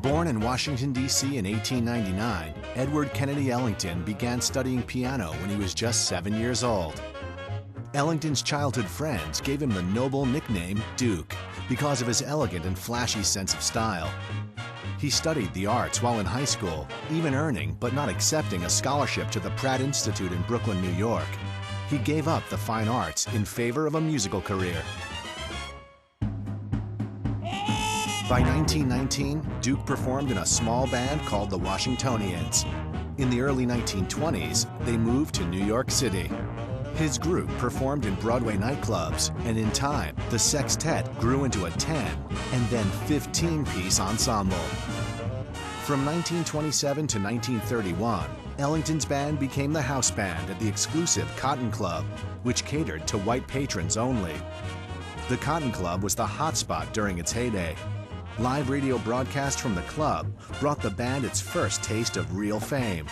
Born in Washington, D.C. in 1899, Edward Kennedy Ellington began studying piano when he was just 7 years old. Ellington's childhood friends gave him the noble nickname Duke because of his elegant and flashy sense of style. He studied the arts while in high school, even earning but not accepting a scholarship to the Pratt Institute in Brooklyn, New York. He gave up the fine arts in favor of a musical career. By 1919, Duke performed in a small band called the Washingtonians. In the early 1920s, they moved to New York City. His group performed in Broadway nightclubs, and in time, the sextet grew into a 10 and then 15-piece ensemble. From 1927 to 1931, Ellington's band became the house band at the exclusive Cotton Club, which catered to white patrons only. The Cotton Club was the hotspot during its heyday. Live radio broadcasts from the club brought the band its first taste of real fame.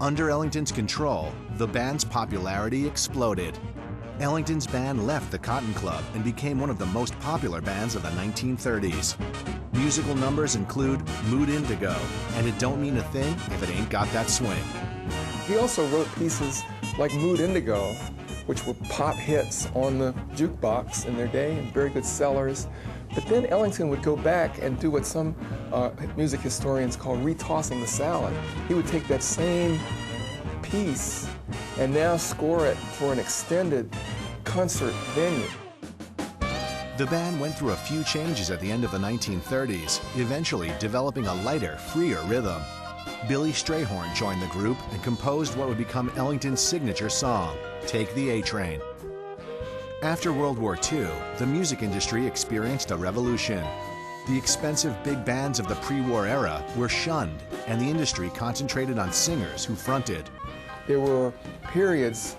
Under Ellington's control, the band's popularity exploded. Ellington's band left the Cotton Club and became one of the most popular bands of the 1930s. Musical numbers include Mood Indigo and It Don't Mean a Thing If It Ain't Got That Swing. He also wrote pieces like Mood Indigo, which were pop hits on the jukebox in their day and very good sellers. But then Ellington would go back and do what some music historians call retossing the salad. He would take that same piece and now score it for an extended concert venue. The band went through a few changes at the end of the 1930s, eventually developing a lighter, freer rhythm. Billy Strayhorn joined the group and composed what would become Ellington's signature song, Take the A-Train. After World War II, the music industry experienced a revolution. The expensive big bands of the pre-war era were shunned, and the industry concentrated on singers who fronted. There were periods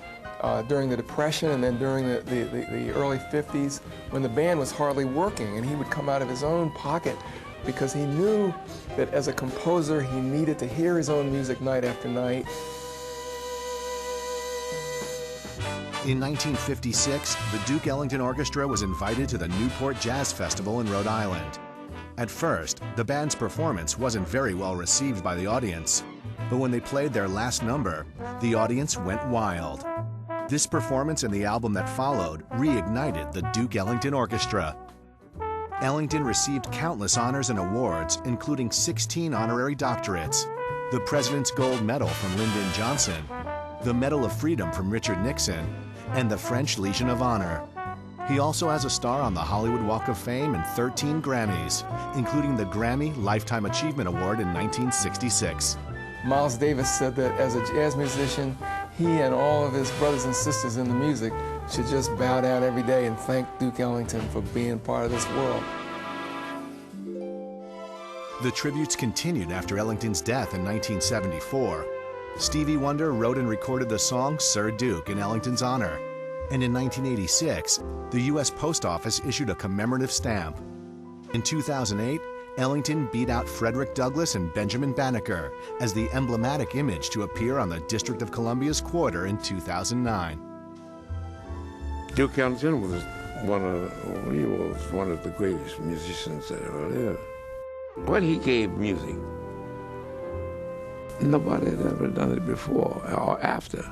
during the Depression and then during the early 50s when the band was hardly working, and he would come out of his own pocket because he knew that as a composer he needed to hear his own music night after night. In 1956, the Duke Ellington Orchestra was invited to the Newport Jazz Festival in Rhode Island. At first, the band's performance wasn't very well received by the audience, but when they played their last number, the audience went wild. This performance and the album that followed reignited the Duke Ellington Orchestra. Ellington received countless honors and awards, including 16 honorary doctorates, the President's Gold Medal from Lyndon Johnson, the Medal of Freedom from Richard Nixon, and the French Legion of Honor. He also has a star on the Hollywood Walk of Fame and 13 Grammys, including the Grammy Lifetime Achievement Award in 1966. Miles Davis said that as a jazz musician, he and all of his brothers and sisters in the music should just bow down every day and thank Duke Ellington for being part of this world. The tributes continued after Ellington's death in 1974. Stevie Wonder wrote and recorded the song Sir Duke in Ellington's honor. And in 1986, the U.S. Post Office issued a commemorative stamp. In 2008, Ellington beat out Frederick Douglass and Benjamin Banneker as the emblematic image to appear on the District of Columbia's quarter in 2009. Duke Ellington was one of the greatest musicians that ever lived. What he gave music, nobody had ever done it before or after.